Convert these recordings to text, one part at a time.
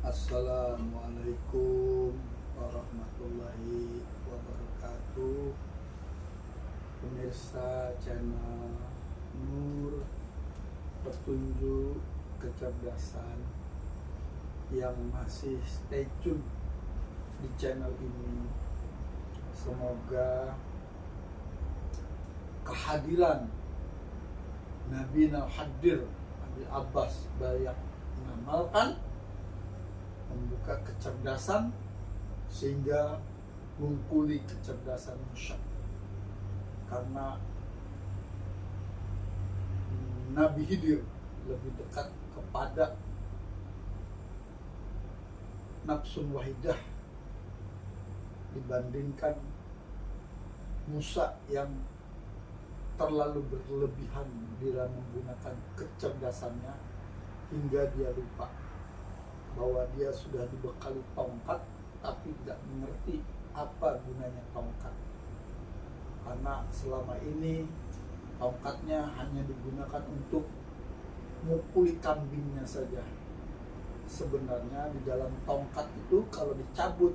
Assalamualaikum warahmatullahi wabarakatuh. Pemirsa channel Nur Petunjuk Kecerdasan yang masih stay tune di channel ini, semoga kehadiran Nabi Al-Hadir Abil Abbas banyak mengamalkan, membuka kecerdasan sehingga mengkuli kecerdasan manusia. Karena Nabi Khidir lebih dekat kepada nafsun wahidah dibandingkan Musa yang terlalu berlebihan dalam menggunakan kecerdasannya hingga dia lupa bahwa dia sudah dibekali tongkat tapi tidak mengerti apa gunanya tongkat. Karena selama ini tongkatnya hanya digunakan untuk mukuli kambingnya saja. Sebenarnya di dalam tongkat itu kalau dicabut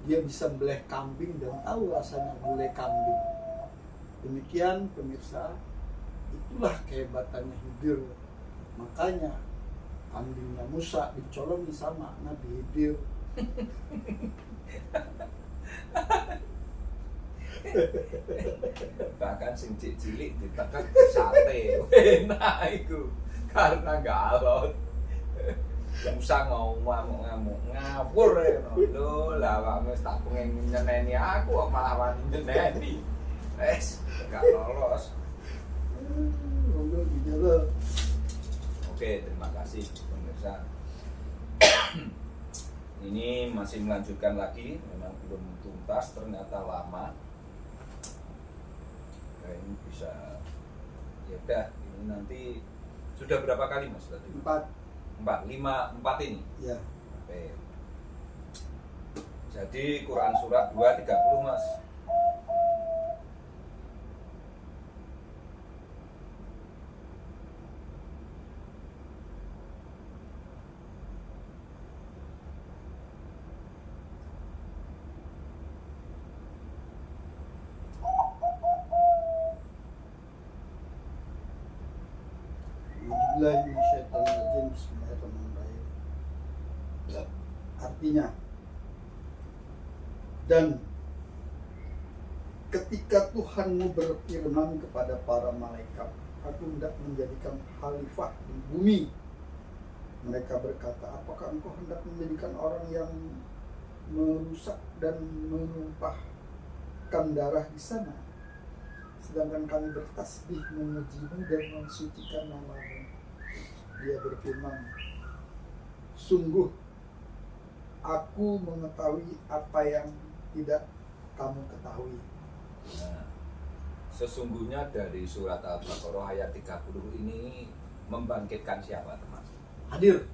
dia bisa beleh kambing dan tahu rasanya gulai kambing. Demikian pemirsa, itulah kehebatannya Khidir. Makanya kambingnya Musa dicolongi sama Nabi Khidir. Bahkan sing cilik ditekan sate enak iku karena gak alot. Musa ngamuk ngawur lho lah awakmu tak pengen nyeneni aku kok malah wani nyeneni. Gak lolos. Oke, terima kasih pemirsa. Ini masih melanjutkan lagi, memang belum tuntas, ternyata lama. Oke, ini bisa, ya udah, ini nanti sudah berapa kali Mas tadi? 4 ini? Ya. Oke. Jadi Quran surat 2:30 Mas. Bismillahirrahmanirrahim. Artinya, dan ketika Tuhanmu berfirman kepada para malaikat, aku hendak menjadikan khalifah di bumi. Mereka berkata, apakah engkau hendak menjadikan orang yang merusak dan menumpahkan darah di sana? Sedangkan kami bertasbih memujimu dan mensucikan namamu. Dia berfirman, sungguh aku mengetahui apa yang tidak kamu ketahui. Nah, sesungguhnya dari surat Al-Baqarah ayat 30 ini membangkitkan siapa teman? Hadir.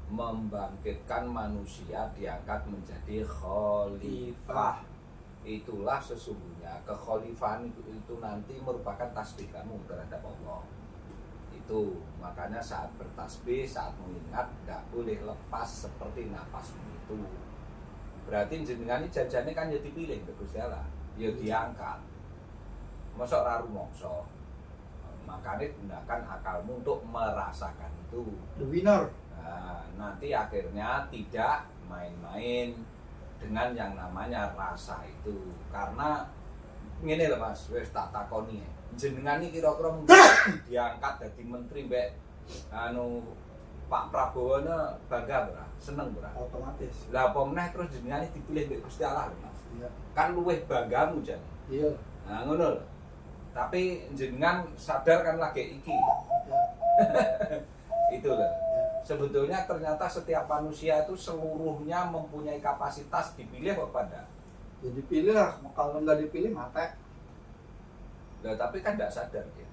Membangkitkan manusia diangkat menjadi khalifah. Itulah sesungguhnya kekhalifahan itu nanti merupakan tasbih kamu terhadap Allah. Itu makanya saat bertasbih, saat mengingat, gak boleh lepas seperti napasmu itu. Berarti jenengan ini janjane kan ya dipilih ke Gusti Allah, ya diangkat. Mosok ra rumangsa. Makanya gunakan akalmu untuk merasakan itu. The winner. Nah, nanti akhirnya tidak main-main dengan yang namanya rasa itu. Karena ngene lho Mas, wis tak takoni. Jenengan iki kira-kira diangkat dadi menteri mbek Pak Prabowo bangga ora? Seneng ora? Otomatis. Lah apa meneh terus jenengan dipilih mbek Gusti Allah lho Mas. Iya. Kan luwih banggamu jan. Iya. Nah ngono lho. Tapi jenengan sadar kan lagi iki. Ya. Itu loh. Sebetulnya ternyata setiap manusia itu seluruhnya mempunyai kapasitas dipilih apa enggak? Ya dipilih lah, kalau nggak dipilih mati. Nah, tapi kan tidak sadar dia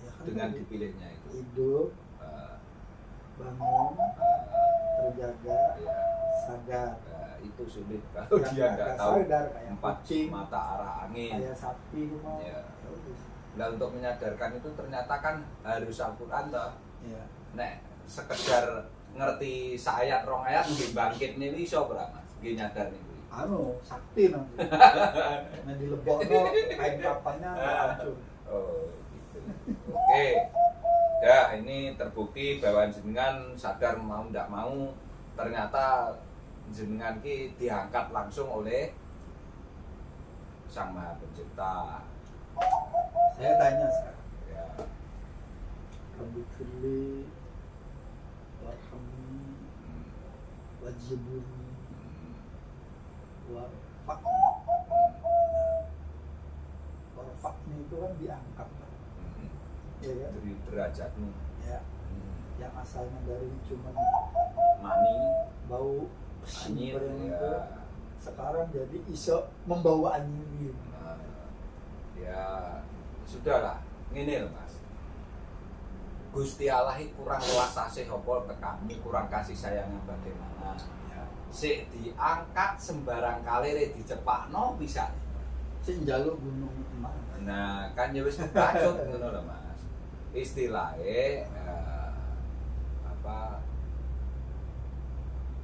Ya kan dengan tadi. dipilihnya itu. Hidup, bangun, terjaga, Ya, sadar. itu sulit kalau Yang dia nggak tahu sadar kayak empat kucing, mata arah angin. kayak sapi mau. Ya. Ya udah. Nah, untuk menyadarkan itu ternyata kan harus Al-Quran toh. Ya. Nek sekedar ngerti sayat rong ayat nggih bangkit niku iso ora Mas? Nggih nyadar niku. Sakti nanti. Nah dilebokno kain kapannya hancur. Oh, gitu. Oke. Ya, ini terbukti bahwa jenengan sadar mau ndak mau ternyata jenengan ki diangkat langsung oleh Sang Maha Pencipta. Saya tanya sekarang. Ya. Rabbi firli warhamni wajibuni warfa'ni. Warfa'ni itu kan diangkat, ya kan? Dari derajatmu. Ya, yang asalnya dari cuma Mani, bau anyir, simpel ya. itu sekarang jadi iso membawa anyir. Nah, ya sudahlah, ngene lho Mas. Gusti Allah iki kurang welas asih apa ke kamu, kurang kasih sayangnya bagaimana. Ya. Sik diangkat sembarang kali rek dicepakno bisa. Sing njaluk gunung emas. Nah, kan ya wis kebacut ngono lho Mas. Istilahnya apa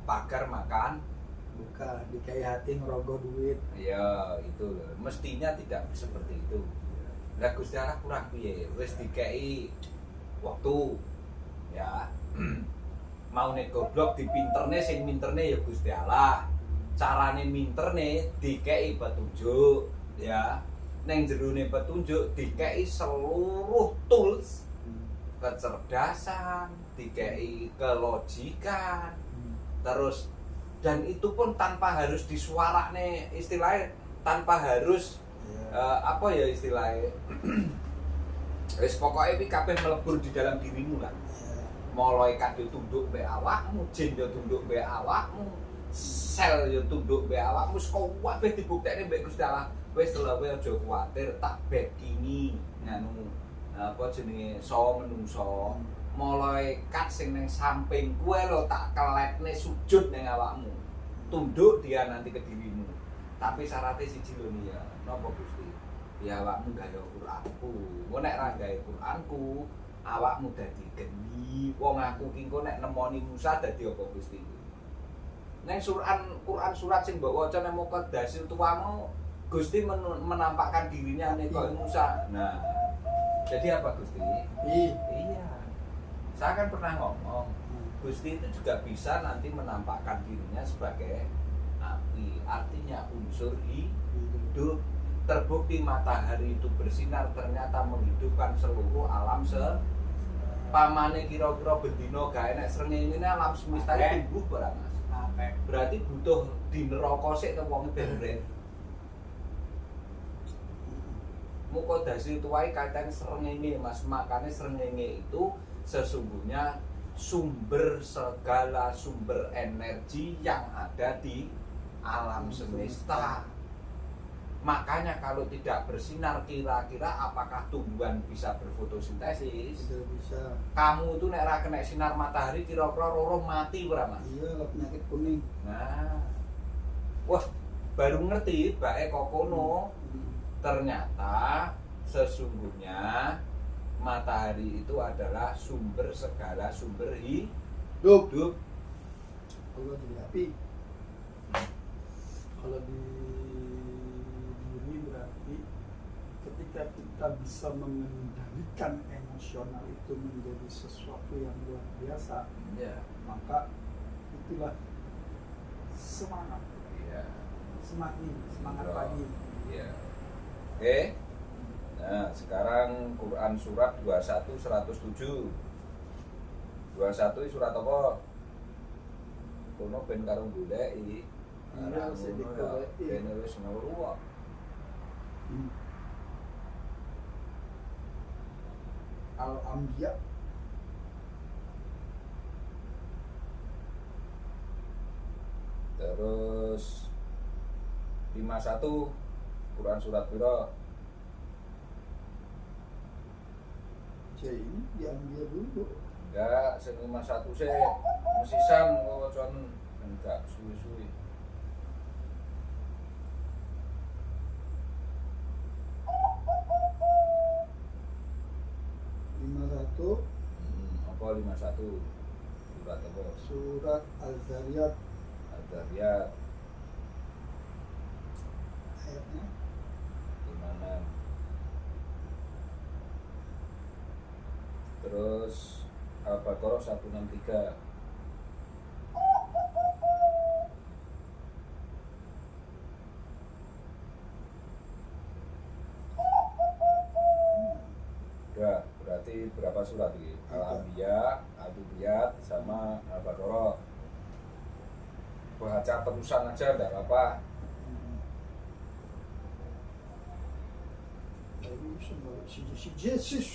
pagar makan Bukan dikai hati ngerogoh duit. ya itu loh. Mestinya tidak seperti itu. Lah Gusti Allah kurang piye? Wis dikei waktu ya. Mau nek goblok dipinterne sing minterne ya Gusti Allah. Carane minterne dikei petunjuk ya. Neng jerone petunjuk dikei seluruh tools kecerdasan, dikei kelogikan, terus dan itu pun tanpa harus disuarakne istilahnya tanpa harus apa ya istilahnya wis pokoke iki kabeh melebur di dalam dirimu lah. Malaikat yo tunduk mbek awakmu, jin yo tunduk mbek awakmu, sel yo tunduk mbek awakmu, kabeh dibuktekne mbek Gusti Allah. Wis lho kowe aja kuwatir tak backingi nganu apa jenenge sawo menungso. Malaikat sing ning samping kowe lho tak keletne sujud ning awakmu. Tunduk dia nanti ke dirimu. Tapi syaratnya siji lho ya, napa Gusti? Ya awakmu gawe Qur'anku. Engko nek ra gawe Qur'anku, awakmu dadi geni. Wong aku ki engko nek nemoni Musa dadi apa Gusti? Neng Quran surat sing mbok waca nang Muqaddasil tuamu Gusti menampakkan dirinya nih kok Musa. Nah, jadi apa Gusti? Iya. Saya kan pernah ngomong, Gusti itu juga bisa nanti menampakkan dirinya sebagai api. Artinya unsur hidup. Terbukti matahari itu bersinar ternyata menghidupkan seluruh alam pamane kira-kira bendino gak enek srengenge alam semesta tumbuh ora Mas? Berarti butuh di neraka sik to wong ben. Muqaddasil itu wae kaitan srengenge Mas, makanya srengenge itu sesungguhnya sumber segala sumber energi yang ada di alam semesta. Makanya kalau tidak bersinar kira-kira apakah tumbuhan bisa berfotosintesis? Tidak bisa. Kamu itu nek ra kena sinar matahari kira-kira roro mati ora Mas? Iya, penyakit kuning. Nah. Wah, baru ngerti bae kok kono. Ternyata sesungguhnya matahari itu adalah sumber segala sumber hidup. Kalau di api, kalau di diri berarti ketika kita bisa mengendalikan emosional itu menjadi sesuatu yang luar biasa, Ya. maka itulah semangat. Iya. Semangat pagi. Iya. Oke. Nah, sekarang Quran surat 21 107. 21 surat apa? Kono ben karo goleki. Iya, sing digoleki. Ben wis ngono. Al-Anbiya Terus 51 Quran surat piro? ini diambil dulu. Enggak, sing 51 sih mesisan wacan enggak suwi-suwi. Lima satu Apa 51? Surat apa? Surat Al-Zariyat Al-Zariyat ayatnya 56. Terus Al-Baqarah 163. Udah, berarti berapa surat ini? Al-Anbiya, Al-Hurriyat, sama Al-Baqarah. Baca terusan aja, enggak apa-apa. si Yesus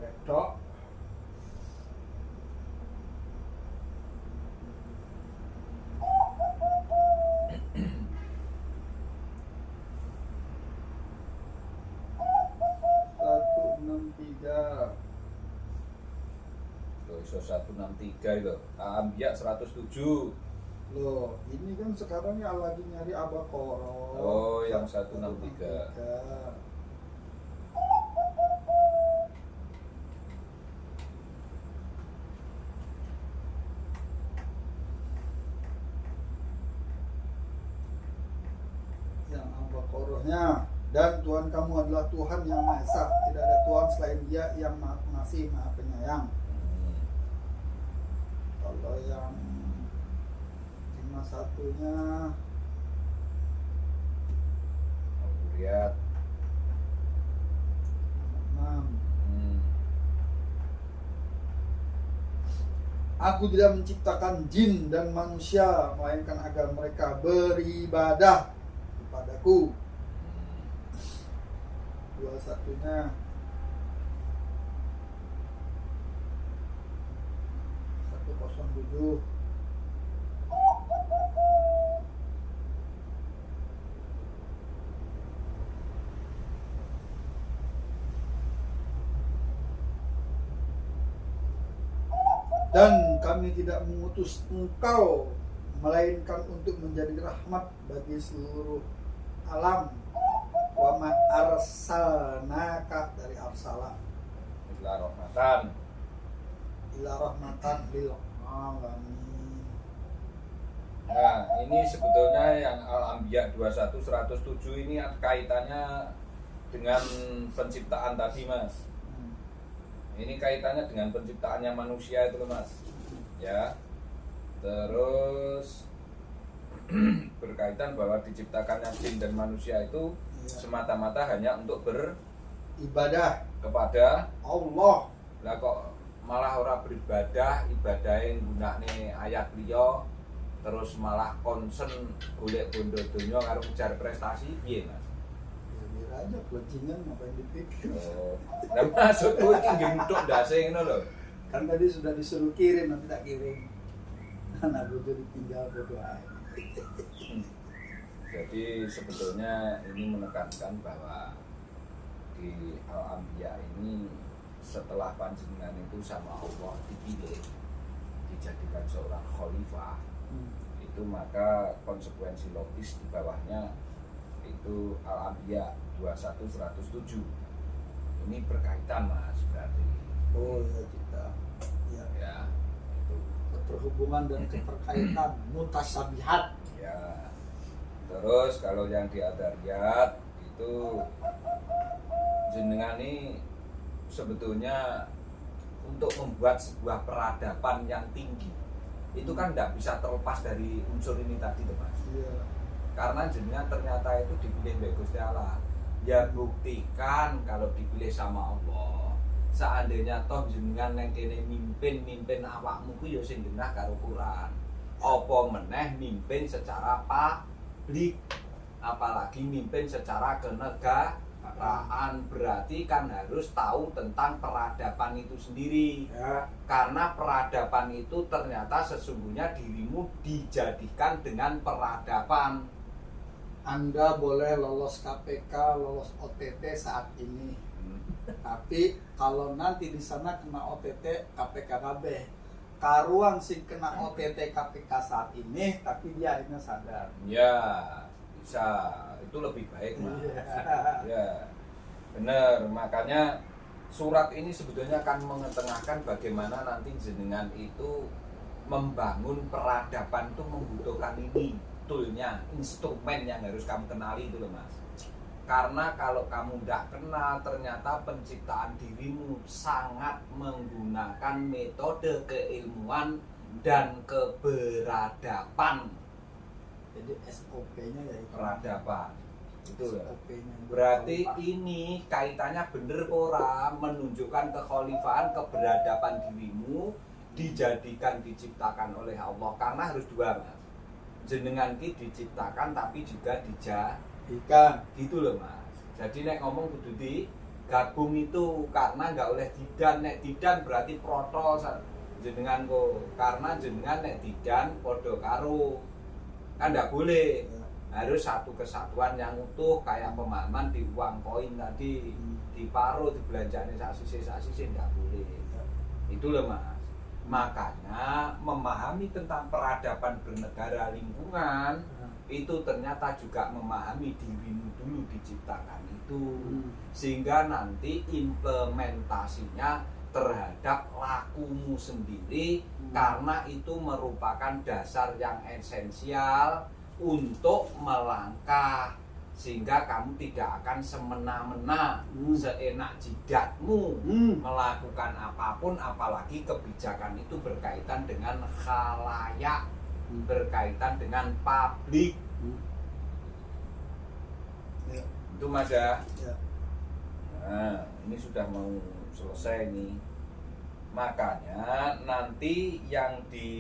wedok satu enam tiga. Tuh, iso 163 itu. Al-Anbiya 107. Loh, ini kan sekarang ya lagi nyari Al-Baqarah. Oh, yang 163. Yang Al-Baqarahnya, dan Tuhan kamu adalah Tuhan yang Maha Esa, tidak ada Tuhan selain Dia yang Maha Pengasih, Maha Penyayang. Kalau yang 51-nya Al-Hurriyat 6. Aku tidak menciptakan jin dan manusia melainkan agar mereka beribadah kepadaku. 21-nya 107. Dan kami tidak mengutus engkau melainkan untuk menjadi rahmat bagi seluruh alam. Wa ma arsalnaka dari arsala ila rahmatan. ila rahmatan lil alamin. Nah, ini sebetulnya yang Al-Anbiya 21 107 ini kaitannya dengan penciptaan tadi, Mas. Ini kaitannya dengan penciptaannya manusia itu loh, Mas. Ya. Terus berkaitan bahwa diciptakannya jin dan manusia itu semata-mata hanya untuk Ibadah kepada Allah. lah kok malah orang beribadah ibadahin gunakne ayat liya terus malah konsen golek bondo donya karo ngejar prestasi piye, Mas? Ya biar aja kelencingan ngapain dipikir. Oh. Nah, maksudku iki nggih nuthuk ndase ngono lho. Kan tadi sudah disuruh kirim, nanti tak kirim. Anak gue jadi tinggal berdoa. Jadi sebetulnya ini menekankan bahwa di Al-Anbiya ini setelah panjenengan itu sama Allah dipilih dijadikan seorang khalifah, itu maka konsekuensi logis di bawahnya itu Al-Anbiya 21 107. Ini berkaitan, Mas, berarti. Oh ya kita. Ya. Ya, itu. Keterhubungan dan keterkaitan mutasabihat. Ya. Terus kalau yang di Adariyat itu jenengan ini sebetulnya untuk membuat sebuah peradaban yang tinggi itu kan tidak bisa terlepas dari unsur ini tadi tuh, Mas. Iya. Karena jenengan ternyata itu dipilih oleh Gusti Allah. Ya buktikan kalau dipilih sama Allah. Seandainya toh jenengan yang kene mimpin awakmu ku ya sing genah karo Quran. Apa meneh mimpin secara publik, apalagi mimpin secara kenegaraan, berarti kan harus tahu tentang peradaban itu sendiri. Ya. Karena peradaban itu ternyata sesungguhnya dirimu dijadikan dengan peradaban. Anda boleh lolos KPK, lolos OTT saat ini. Tapi kalau nanti di sana kena OTT KPK KB, karuan sih kena OTT KPK saat ini, tapi dia akhirnya sadar. Ya, bisa. Itu lebih baik, Mas. Ya, benar. Makanya surat ini sebetulnya akan mengetengahkan bagaimana nanti jenengan itu membangun peradaban itu membutuhkan ini toolnya, instrumen yang harus kamu kenali itu loh Mas. Karena kalau kamu tidak kenal, ternyata penciptaan dirimu sangat menggunakan metode keilmuan dan keberadaban. Jadi SOP-nya ya itu. Peradaban itu ya. SOP-nya. Berarti ini kaitannya bener ora, menunjukkan kekhalifahan, keberadaban dirimu dijadikan, diciptakan oleh Allah. Karena harus dua Mas, jenengan ki diciptakan tapi juga dijadikan gitu loh Mas. Jadi nek ngomong kudu di gabung itu, karena nggak oleh didan. Nek didan berarti protol jenengan kok, karena jenengan nek didan podo karo, kan nggak boleh. Harus satu kesatuan yang utuh, kayak pemahaman di uang koin tadi, di paro, di belanjaan sasisi nggak boleh. Itu loh Mas. Makanya memahami tentang peradaban bernegara lingkungan itu ternyata juga memahami dirimu dulu diciptakan itu, sehingga nanti implementasinya terhadap lakumu sendiri, karena itu merupakan dasar yang esensial untuk melangkah, sehingga kamu tidak akan semena-mena, seenak jidatmu melakukan apapun, apalagi kebijakan itu berkaitan dengan khalayak, berkaitan dengan publik. Ya. Itu Mas ya. Ya. Nah, ini sudah mau selesai nih. Makanya nanti yang di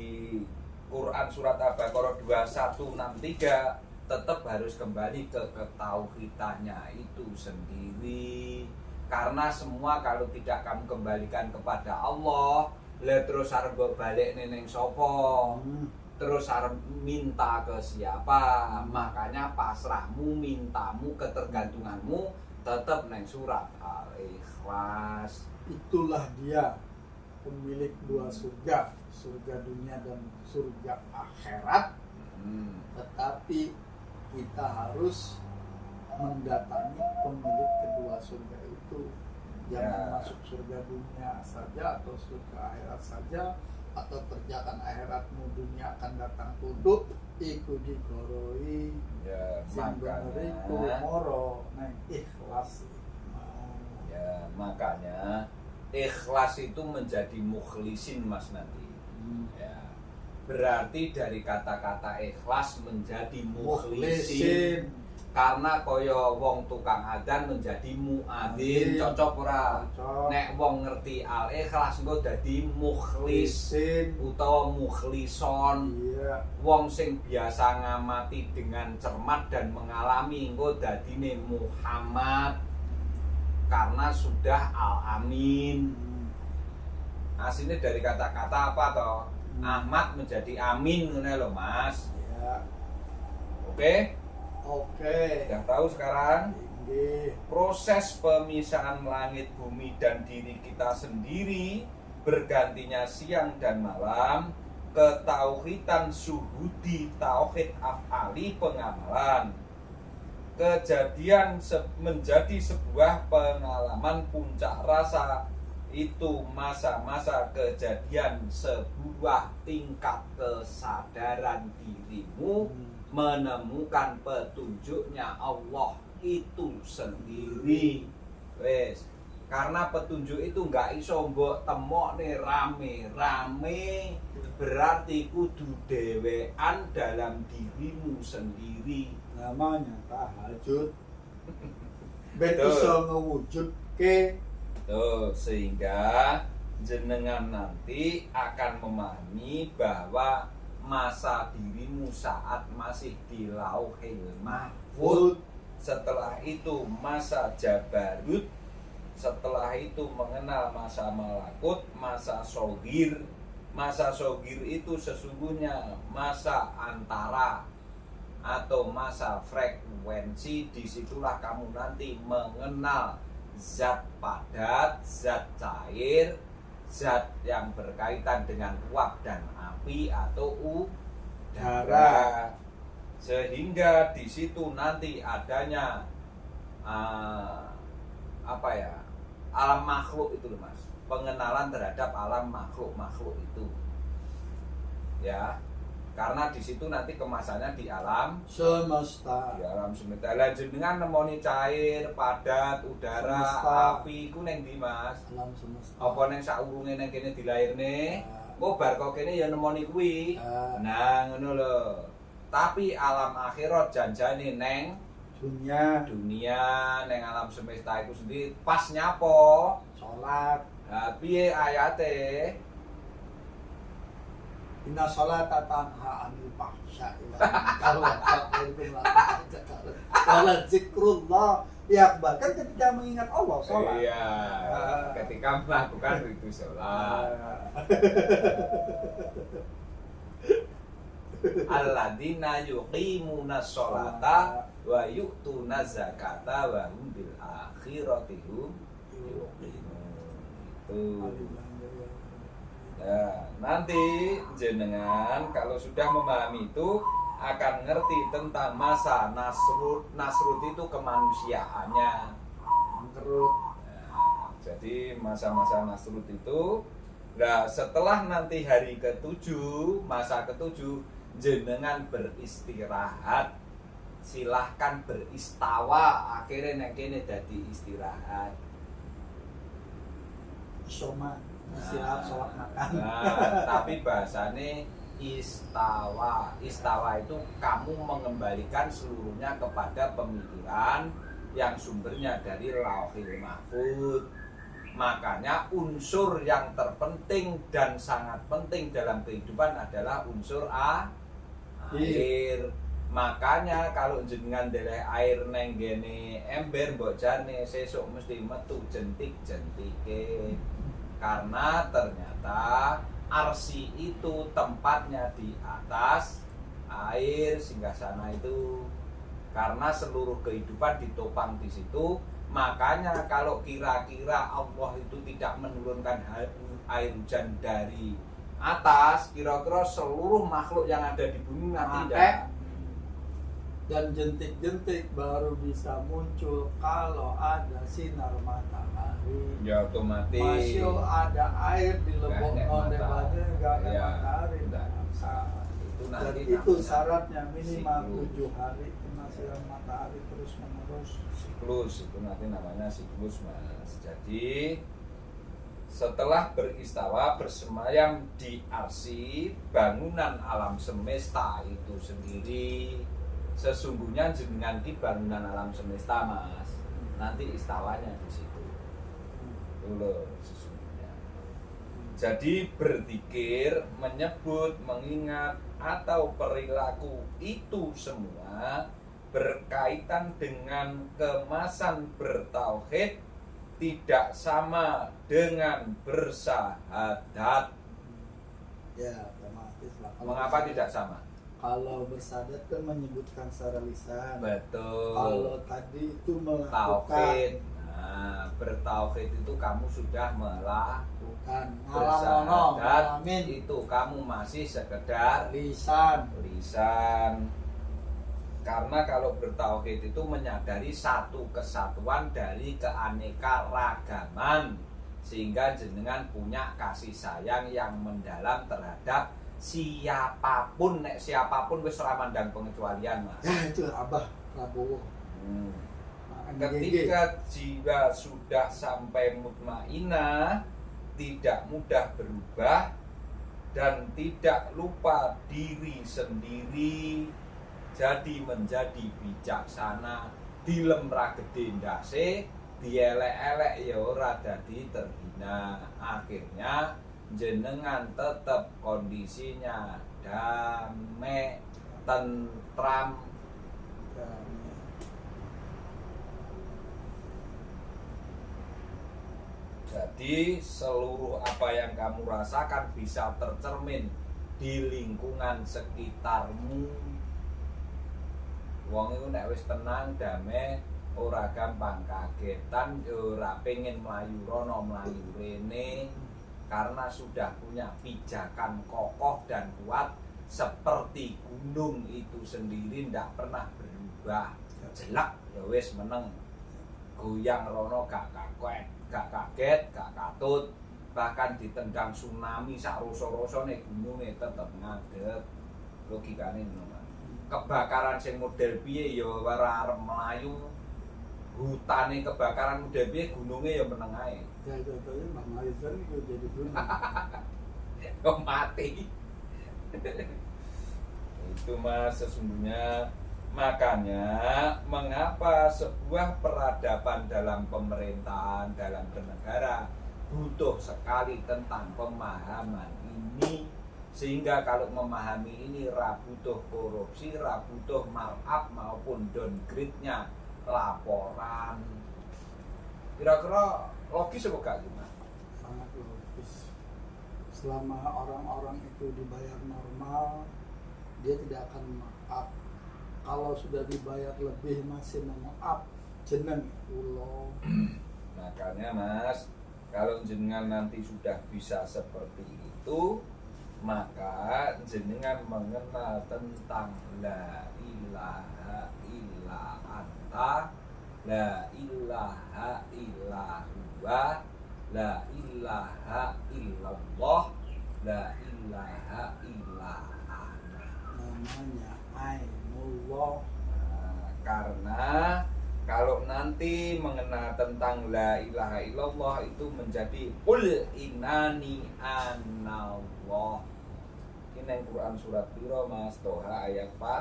Quran surat Al-Baqarah 2163 tetap harus kembali ke ketauhidannya itu sendiri. Karena semua kalau tidak kamu kembalikan kepada Allah, terus arep balik neneng sopo, terus arep minta ke siapa. Makanya pasrahmu, mintamu, ketergantunganmu tetap neng surat Al-Ikhlas. Itulah dia pemilik dua surga, surga dunia dan surga akhirat. Tetapi kita harus mendatangi pemilik kedua surga itu. Jangan masuk surga dunia saja atau surga akhirat saja, atau kerjakan akhiratmu, dunia akan datang tunduk ikuti koroi Makanya moro neng ikhlas. Ya, makanya ikhlas itu menjadi mukhlisin Mas nanti. Ya. Berarti dari kata-kata ikhlas menjadi mukhlisin. Karena koyo wong tukang adzan menjadi muadzin, cocok ora? Nek wong ngerti al ikhlas engko dadi mukhlisin utawa mukhlison. Iya. Wong sing biasa ngamati dengan cermat dan mengalami engko dadine Muhammad. Karena sudah al-amin. Aslinya dari kata-kata apa toh? Ahmad menjadi amin, ngono lho Mas. Ya. Oke? Oke. Sudah tahu sekarang? Oke. Proses pemisahan langit bumi dan diri kita sendiri, bergantinya siang dan malam, ketauhidan syuhudi, tauhid af'ali, pengamalan. Kejadian menjadi sebuah pengalaman puncak rasa, itu masa-masa kejadian sebuah tingkat kesadaran dirimu menemukan petunjuknya Allah itu sendiri. Wes, karena petunjuk itu nggak iso mbok temokne rame-rame, berarti kudu dewean dalam dirimu sendiri. Namanya tahajud. Ben iso ngewujudke. Tuh, sehingga jenengan nanti akan memahami bahwa masa dirimu saat masih di Lauhil Mahfuz, setelah itu masa Jabarut, setelah itu mengenal masa Malakut, masa Sogir. Masa Sogir itu sesungguhnya masa antara atau masa frekuensi. Disitulah kamu nanti mengenal zat padat, zat cair, zat yang berkaitan dengan uap dan api atau udara. Sehingga di situ nanti adanya alam makhluk itu loh Mas. Pengenalan terhadap alam makhluk itu. Ya. Karena di situ nanti kemasannya di alam semesta. di alam semesta. Lah jenengan nemoni cair, padat, udara, Semesta. api iku ning ndi Mas? Alam semesta. Apa ning saurunge ning kene dilairne? Ya. Kok bar kok kene ya nemoni kuwi. Ya. Nah, ngono lho. Tapi alam akhirat janjane neng Dunia neng alam semesta itu sendiri pas nyapo? sholat. Nah, piye ayate? Inna sholata tanha anil fahsya'i wal munkar wa ta'muru wala zikrullah ya akbar. Kan ketika mengingat Allah sholat. Iya. Ketika melakukan itu sholat. Alladzina yuqimuna sholata wa yu'tuna zakata wa hum bil akhirati hum yuqinun. Itu. Ya, nanti jenengan kalau sudah memahami itu akan ngerti tentang masa nasrut itu kemanusiaannya. Nah, jadi masa-masa nasrut itu, nah setelah nanti hari ketujuh, masa ketujuh jenengan beristirahat, silahkan beristawa, akhirnya nek kene dadi istirahat. Soma istirahat sholat makan. Nah, tapi bahasane istawa. Istawa itu kamu mengembalikan seluruhnya kepada pemikiran yang sumbernya dari Lauhil Mahfuz. Makanya unsur yang terpenting dan sangat penting dalam kehidupan adalah unsur air. Makanya kalau jenengan deleh air neng gene ember mbok jane sesuk mesti metu jentik-jentike. Karena ternyata arsi itu tempatnya di atas air singgasana itu. Karena seluruh kehidupan ditopang di situ. Makanya kalau kira-kira Allah itu tidak menurunkan air hujan dari atas, kira-kira seluruh makhluk yang ada di bumi nanti tidak. Dan jentik-jentik baru bisa muncul kalau ada sinar matahari. Ya otomatis. Masih ada air di lembok Nggak ada onde-onde nggak ada ya, matahari. enggak. Itu nanti Dan itu namanya syaratnya minimal siklus. 7 hari kena sinar matahari terus menerus. Siklus itu nanti namanya siklus Mas. Jadi setelah beristawa bersemayam di arsi bangunan alam semesta itu sendiri, sesungguhnya jenengan di bangunan alam semesta Mas. Nanti istawanya di situ. Dulu sesungguhnya. Jadi berzikir, menyebut, mengingat atau perilaku itu semua berkaitan dengan kemasan bertauhid, tidak sama dengan bersahadat. Ya, otomatis lah. Mengapa tidak sama? Kalau bersahadat kan menyebutkan secara lisan. Betul. Kalau tadi itu melakukan Tauhid. Nah, bertauhid itu kamu sudah bukan bersahadat, ngalamin itu kamu masih sekedar lisan. Karena kalau bertauhid itu menyadari satu kesatuan dari keanekaragaman, sehingga jenengan punya kasih sayang yang mendalam terhadap siapapun. Nek siapapun wis ora mandang pengecualian Mas. Ya itu Abah Prabowo. Ketika jiwa sudah sampai mutmainah, tidak mudah berubah dan tidak lupa diri sendiri, jadi menjadi bijaksana, dilem ra gedhe ndase, dielek-elek ya ora dadi terhina. Akhirnya jenengan tetap kondisinya damai, tentram. Jadi seluruh apa yang kamu rasakan bisa tercermin di lingkungan sekitarmu. Wong iku nek wis tenang, damai, ora gampang kagetan, ora pengen mlayu rono mlayu rene, karena sudah punya pijakan kokoh dan kuat seperti gunung itu sendiri, ndak pernah berubah. Jelek ya wis meneng, goyang rono gak kakuet. gak kaget, gak katut, bahkan ditendang tsunami sak rasa-rasane gununge tetep ngadeg. Logikane ngono. Kebakaran sing model piye ya ora arep mlayu. Hutane kebakaran model piye gununge ya meneng ae. Ya contohnya Mbak Maizan itu jadi gunung. Kok mati. Itu mas sesungguhnya. Makanya mengapa sebuah peradaban dalam pemerintahan, dalam bernegara butuh sekali tentang pemahaman ini. Sehingga kalau memahami ini ra butuh korupsi, ra butuh markup maupun downgrade-nya laporan. Kira-kira logis apa gak gimana? Sangat logis. Selama orang-orang itu dibayar normal, dia tidak akan markup. Kalau sudah dibayar lebih masih markup, jeneng ulo. Makanya mas, kalau jenengan nanti sudah bisa seperti itu, maka jenengan mengenal tentang la ilaha illa anta, la ilaha illa huwa, la ilaha illallah, la ilaha illa ana. Namanya Ainullah. Nah, karena kalau nanti mengenal tentang la ilaha illallah itu menjadi qul innani anallah. Ini yang Quran surat piro Mas? Toha ayat 14.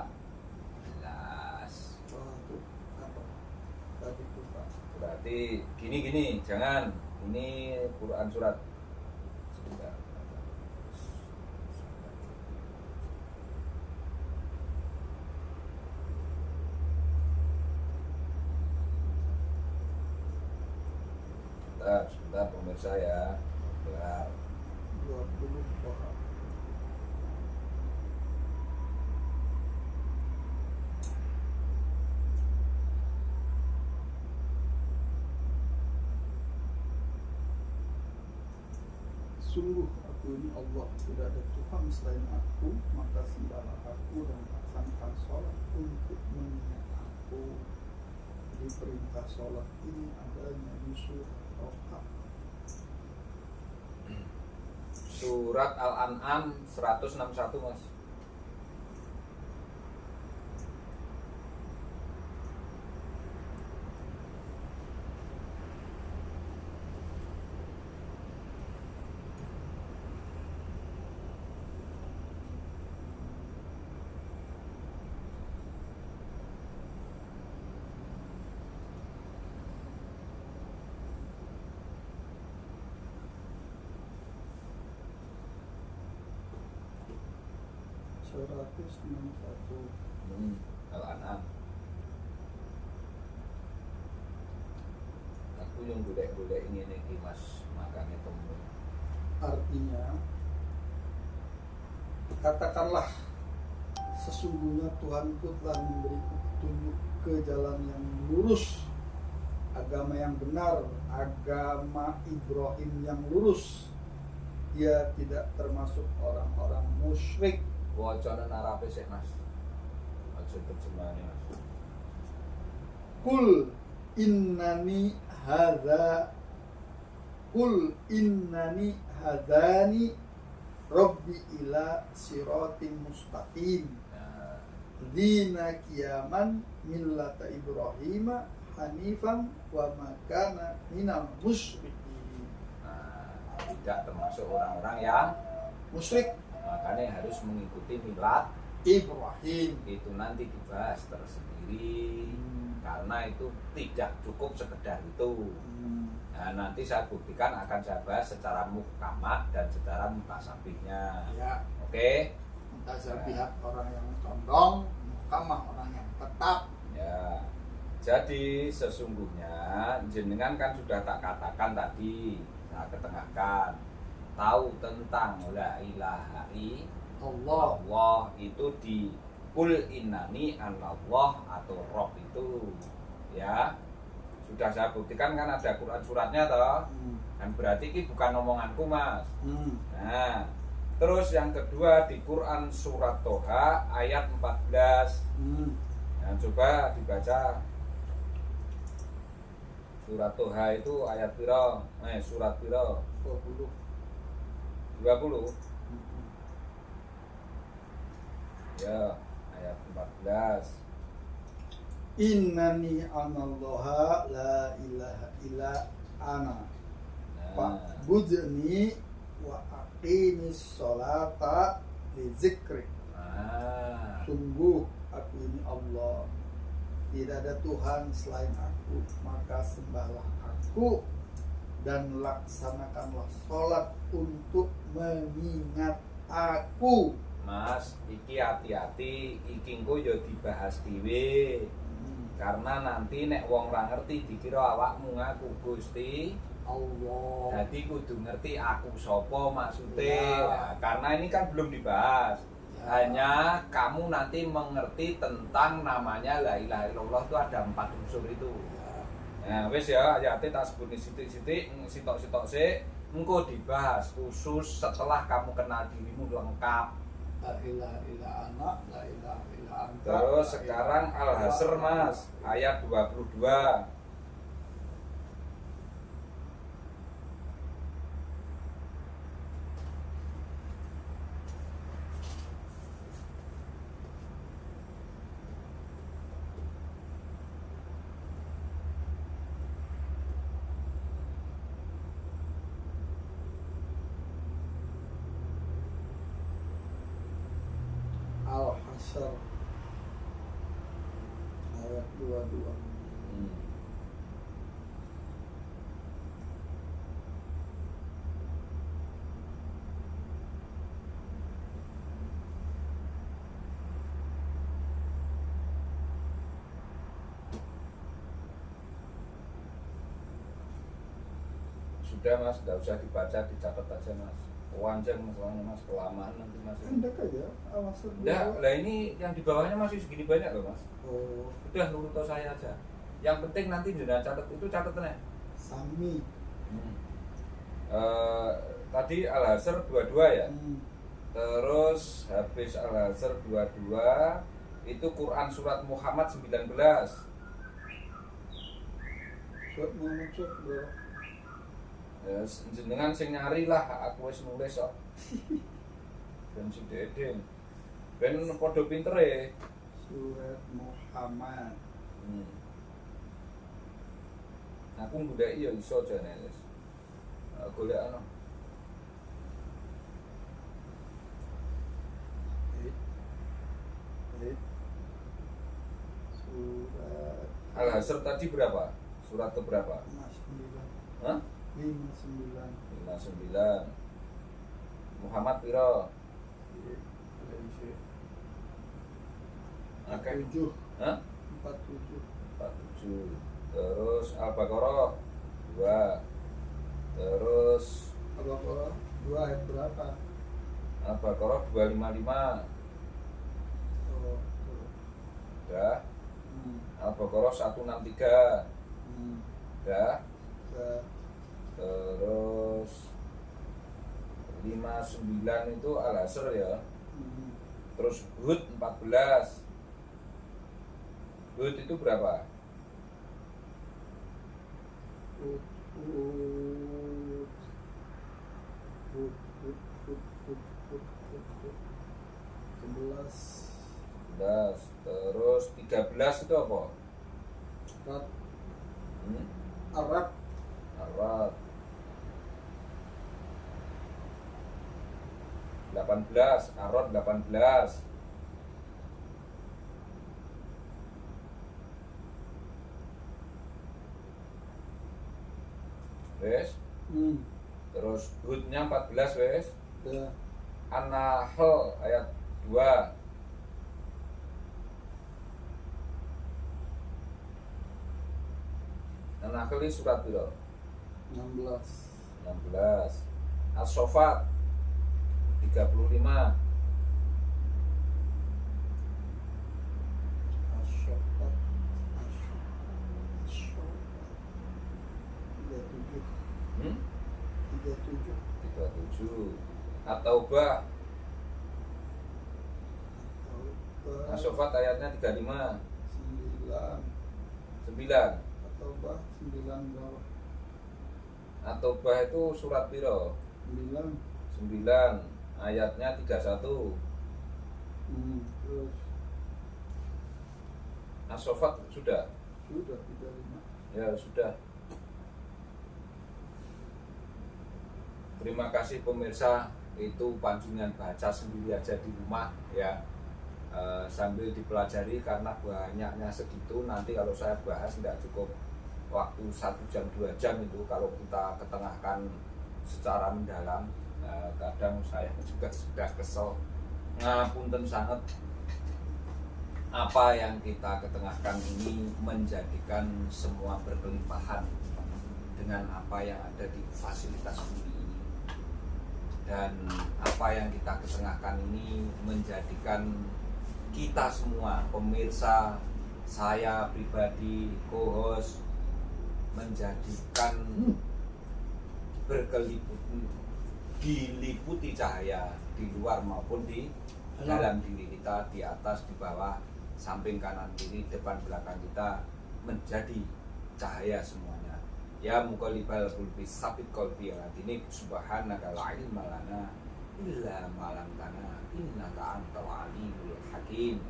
Oh, itu apa? Tadi itu Pak. Berarti gini, jangan. Ini Quran surat sebentar. Sebentar pemirsa ya. Sebentar. 20 Toha. Sungguh aku ini Allah, tidak ada Tuhan selain aku, maka sembahlah aku dan laksanakan sholat untuk mengingat aku. Di perintah sholat ini adanya di surat Toha. Surat Al-An'am 161 Mas. Seratus enam satu. Al-An'am. Aku yang golek-golek ini nih Mas, makanya temu. Artinya, katakanlah sesungguhnya Tuhanku telah memberiku petunjuk ke jalan yang lurus, agama yang benar, agama Ibrahim yang lurus. Dia tidak termasuk orang-orang musyrik. Wacana narape sih Mas. Aja terjemahane Mas. Kul innani hadani rabbi ila siratim mustaqim. Nah, Dina kiaman millata Ibrahim hanifan wa makana minal musyrikin. tidak termasuk orang-orang yang Musyrik makanya harus mengikuti milat Ibrahim. itu nanti dibahas tersendiri karena itu tidak cukup sekedar itu. Nah, nanti saya buktikan akan saya bahas secara muhkamat dan secara mutasabihnya. Ya, Oke? mutasabihat orang yang condong, muhkamah orang yang tetap. Ya. Jadi sesungguhnya jenengan kan sudah tak katakan tadi, saya ketengahkan. Tahu tentang la ilaha Allah. Allah itu di kul innani anallah atau roh itu ya sudah saya buktikan kan ada Quran suratnya toh kan berarti ini bukan omonganku Mas. Nah terus yang kedua di Quran surat Toha ayat 14 nah, coba dibaca Surat Toha itu ayat piro? Surat piro? 20. 20. Ya, ayat 14. Innani anallaha la ilaha illa ana. Nah, Fa'budni wa aqimis sholata li zikri. nah. Sungguh aku ini Allah, tidak ada Tuhan selain aku, maka sembahlah aku dan laksanakanlah sholat untuk mengingat aku. Mas, iki hati-hati, iki engko ya dibahas dhewe. Karena nanti nek wong ra ngerti dikira awakmu ngaku Gusti Allah. jadi kudu ngerti aku sapa maksudnya. Ya. Nah, karena ini kan belum dibahas. Ya. Hanya kamu nanti mengerti tentang namanya la ilaha illallah itu ada 4 unsur itu. Nah, wis ya, ayatnya tak sebut sithik-sithik, sitok-sitok sik, engko dibahas khusus setelah kamu kenal dirimu lengkap. La ilaha illa ana, la ilaha illa anta. Terus sekarang Al-Hasr Mas, ayat 22. Al-Hasr ayat 22. Sudah Mas, nggak usah dibaca, dicatat aja Mas. Panjang masalahnya Mas, kelamaan nanti Mas. Pendek aja Al-Hasr. Enggak, lah ini yang di bawahnya masih segini banyak loh Mas. Oh, Sudah nurut saya aja. Yang penting nanti jenengan catat itu catatannya. Sami. Tadi Al-Hasr 22 ya. Hmm. Terus habis Al-Hasr 22 itu Quran surat Muhammad 19. Surat Muhammad surat berapa? Ya, jenengan sing nyari lah, aku wis nulis kok. Ben si Deden. Ben padha pintere. Surat Muhammad. Aku ndek ya iso jane wis. Golek ana. Surat Al-Hasr tadi berapa? Surat ke berapa? 59. Hah? 59. 59. Muhammad piro? Akeh. 47. Hah? 47. 47. Terus Al-Baqarah 2. Terus Al-Baqarah 2 ayat berapa? Al-Baqarah 255. Oh, Udah. hmm. Al-Baqarah 163. Hmm. Udah. Udah. Terus 59 itu Al-Hasr ya. Hmm. Terus Hud 14. Hud itu berapa? Hud. 11. 11. Terus 13 itu apa? Arab. Hmm? Arab. Arad. 18. Arad 18. Wes. Hmm. Terus Hudnya 14 wes. Udah. An-Nahl ayat 2. An-Nahl ini surat piro? 16. 16. As-Saffat 35. Asy-Syaffat. 37. Hmm? 37. 37. At-Taubah. As-Saffat ayatnya 35. 9. 9. At-Taubah 9 bawah. At-Taubah itu surat piro? 9. 9 ayatnya 31. Terus As-Saffat sudah? sudah 35. Ya sudah. Terima kasih pemirsa, itu panjungan baca sendiri aja di rumah ya, sambil dipelajari karena banyaknya segitu. Nanti kalau saya bahas nggak cukup waktu 1 jam 2 jam itu kalau kita ketengahkan secara mendalam. Kadang saya juga sudah kesel, ngapunten sangat, apa yang kita ketengahkan ini menjadikan semua berkelimpahan dengan apa yang ada di fasilitas bumi ini, dan apa yang kita ketengahkan ini menjadikan kita semua pemirsa, saya pribadi, co-host, menjadikan diliputi cahaya di luar maupun di dalam diri kita, di atas, di bawah, samping kanan kiri, depan belakang kita, menjadi cahaya semuanya. Ya muqallibal qulbi sabit qalbi ala dinik, subhanaka la ilma lana illa ma 'allamtana innaka antal alimul hakim.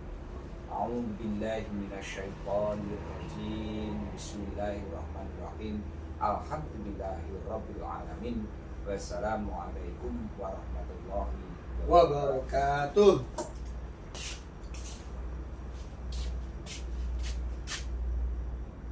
A'udzu billahi minasyaitonir rajim. Bismillahirrahmanirrahim. Alhamdulillahirabbil alamin. Wassalamualaikum warahmatullahi wabarakatuh. Wabarakatuh.